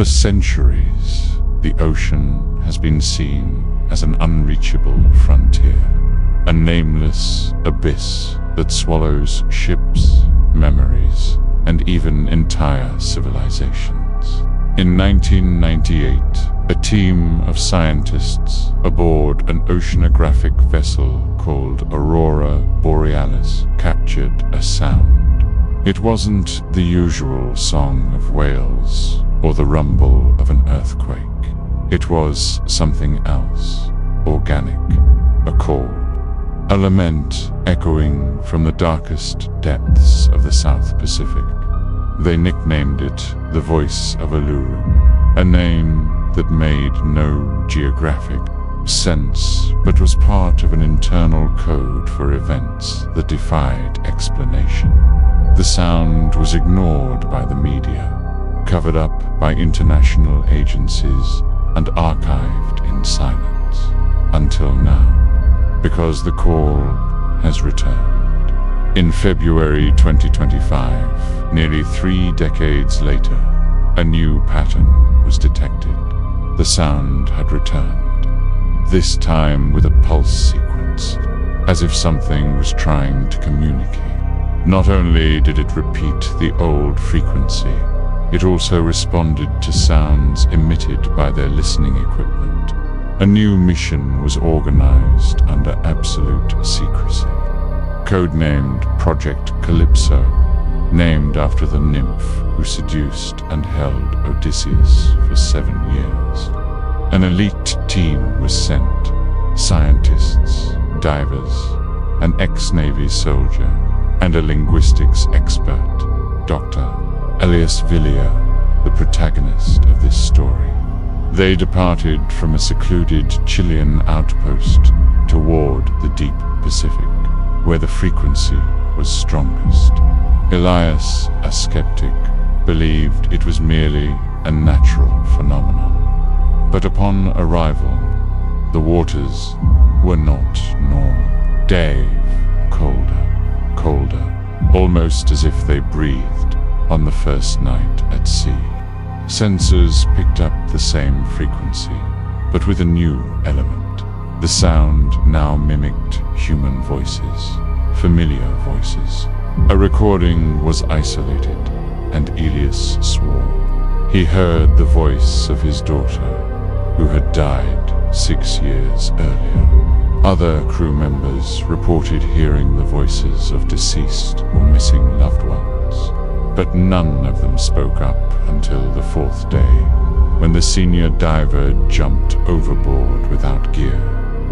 For centuries, the ocean has been seen as an unreachable frontier, a nameless abyss that swallows ships, memories, and even entire civilizations. In 1998, a team of scientists aboard an oceanographic vessel called Aurora Borealis captured a sound. It wasn't the usual song of whales or the rumble of an earthquake. It was something else, organic, a call, a lament echoing from the darkest depths of the South Pacific. They nicknamed it the Voice of Uluru, a name that made no geographic sense but was part of an internal code for events that defied explanation. The sound was ignored by the media, covered up by international agencies, and archived in silence, until now, because the call has returned. In February 2025, nearly 3 decades later, a new pattern was detected. The sound had returned, this time with a pulse sequence, as if something was trying to communicate. Not only did it repeat the old frequency, it also responded to sounds emitted by their listening equipment. A new mission was organized under absolute secrecy, codenamed Project Calypso, named after the nymph who seduced and held Odysseus for 7 years. An elite team was sent, scientists, divers, an ex-Navy soldier, and a linguistics expert, Dr. Elias Villiers, the protagonist of this story. They departed from a secluded Chilean outpost toward the deep Pacific, where the frequency was strongest. Elias, a skeptic, believed it was merely a natural phenomenon. But upon arrival, the waters were not normal. Dave, colder, almost as if they breathed on the first night at sea. Sensors picked up the same frequency, but with a new element. The sound now mimicked human voices, familiar voices. A recording was isolated, and Elias swore. He heard the voice of his daughter, who had died 6 years earlier. Other crew members reported hearing the voices of deceased or missing loved ones, but none of them spoke up until the 4th day, when the senior diver jumped overboard without gear,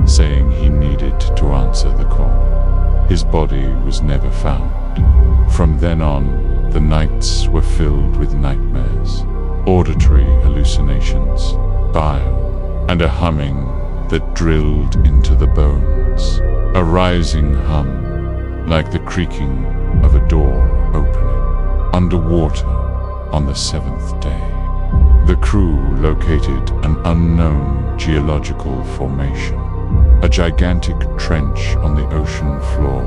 saying he needed to answer the call. His body was never found. From then on, the nights were filled with nightmares, auditory hallucinations, bile, and a humming that drilled into the bones, a rising hum, like the creaking of a door opening. Underwater, on the 7th day, the crew located an unknown geological formation, a gigantic trench on the ocean floor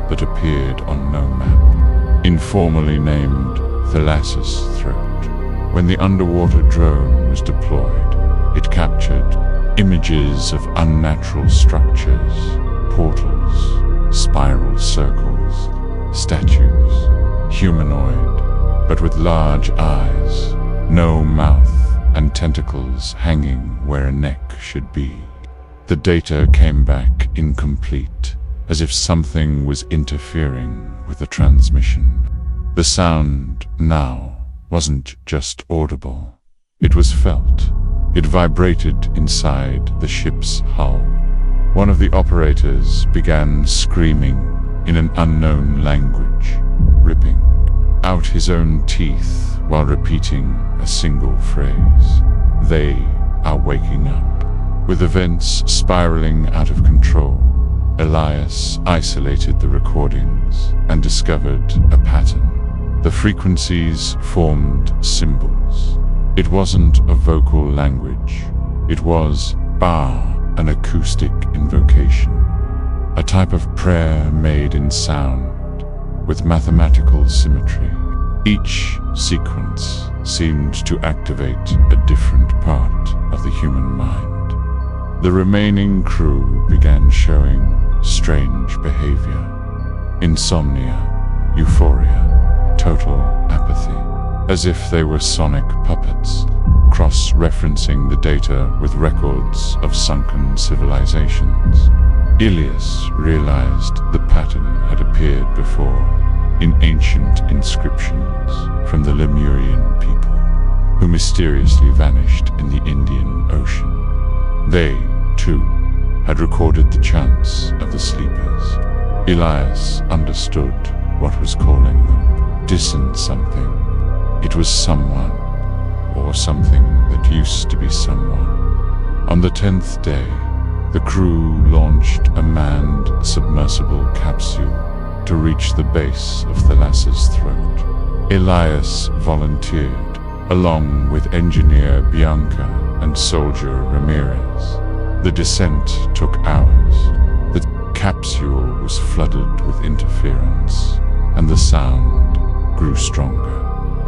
that appeared on no map, informally named Thalassus Throat. When the underwater drone was deployed, it captured images of unnatural structures, portals, spiral circles, statues, humanoid, but with large eyes, no mouth, and tentacles hanging where a neck should be. The data came back incomplete, as if something was interfering with the transmission. The sound now wasn't just audible, it was felt. It vibrated inside the ship's hull. One of the operators began screaming in an unknown language, ripping out his own teeth while repeating a single phrase. They are waking up. With events spiraling out of control, Elias isolated the recordings and discovered a pattern. The frequencies formed symbols. It wasn't a vocal language. It was an acoustic invocation, a type of prayer made in sound, with mathematical symmetry. Each sequence seemed to activate a different part of the human mind. The remaining crew began showing strange behavior. Insomnia, euphoria, total apathy, as if they were sonic puppets, cross-referencing the data with records of sunken civilizations. Ilias realized the pattern had appeared before in ancient inscriptions from the Lemurian people, who mysteriously vanished in the Indian Ocean. They, too, had recorded the chants of the sleepers. Elias understood what was calling them. Distant something. It was someone, or something that used to be someone. On the 10th day, the crew launched a manned submersible capsule to reach the base of Thalassa's throat. Elias volunteered, along with engineer Bianca and soldier Ramirez. The descent took hours. The capsule was flooded with interference, and the sound grew stronger.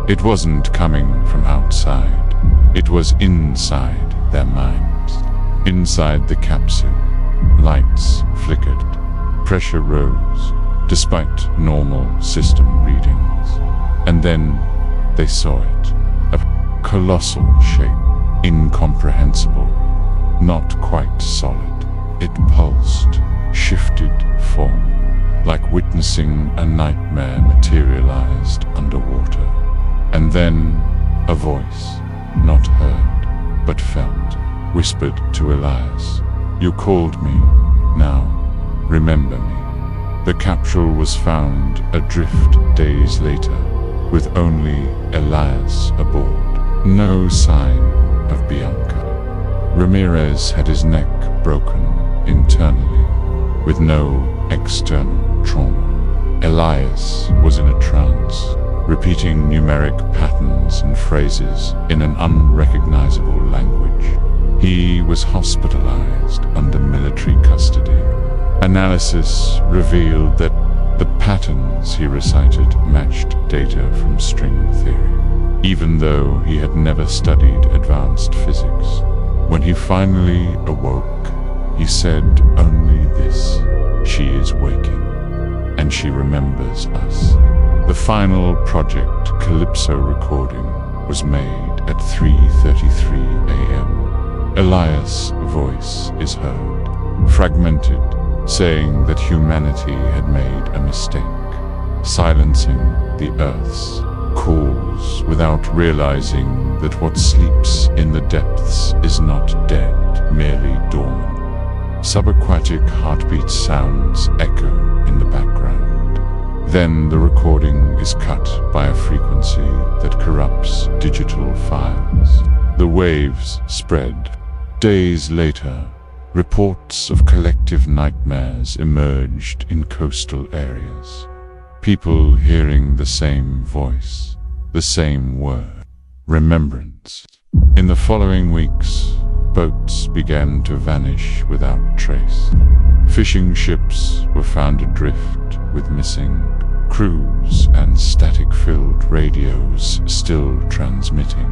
It wasn't coming from outside. It was inside their minds. Inside the capsule, lights flickered. Pressure rose, despite normal system readings. And then they saw it. A colossal shape, incomprehensible, not quite solid. It pulsed, shifted form, like witnessing a nightmare materialized underwater. And then a voice, not heard, but felt, whispered to Elias, "You called me, now remember me." The capsule was found adrift days later, with only Elias aboard. No sign of Bianca. Ramirez had his neck broken internally, with no external trauma. Elias was in a trance, repeating numeric patterns and phrases in an unrecognizable language. He was hospitalized under military custody. Analysis revealed that the patterns he recited matched data from string theory, even though he had never studied advanced physics. When he finally awoke, he said only this: "She is waking, and she remembers us." The final Project Calypso recording was made at 3:33 a.m. Elias' voice is heard, fragmented, saying that humanity had made a mistake, silencing the Earth's calls without realizing that what sleeps in the depths is not dead, merely dormant. Subaquatic heartbeat sounds echo in the background. Then the recording is cut by a frequency that corrupts digital files. The waves spread. Days later, reports of collective nightmares emerged in coastal areas. People hearing the same voice, the same word: remembrance. In the following weeks, boats began to vanish without trace. Fishing ships were found adrift with missing crews and static-filled radios still transmitting.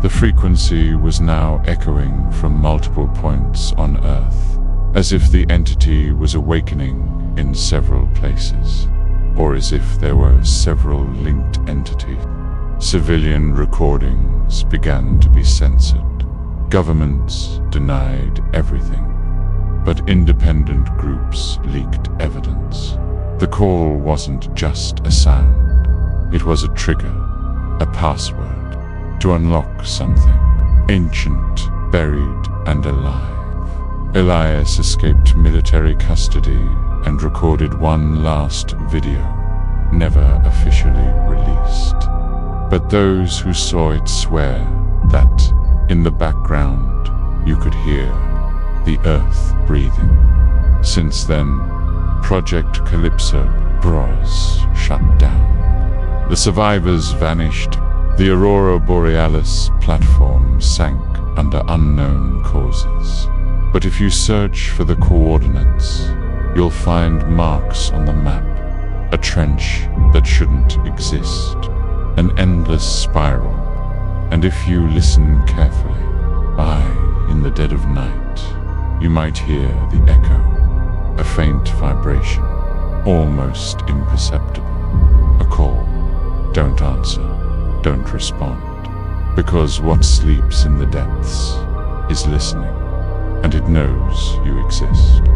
The frequency was now echoing from multiple points on Earth, as if the entity was awakening in several places, or as if there were several linked entities. Civilian recordings began to be censored. Governments denied everything, but independent groups leaked evidence. The call wasn't just a sound. It was a trigger, a password, to unlock something ancient, buried, and alive. Elias escaped military custody and recorded one last video, never officially released. But those who saw it swear that, in the background, you could hear the Earth breathing. Since then, Project Calypso was shut down. The survivors vanished. The Aurora Borealis platform sank under unknown causes. But if you search for the coordinates, you'll find marks on the map. A trench that shouldn't exist. An endless spiral And if you listen carefully, in the dead of night, you might hear the echo, a faint vibration, almost imperceptible. A call. Don't answer. Don't respond. Because what sleeps in the depths is listening, and it knows you exist.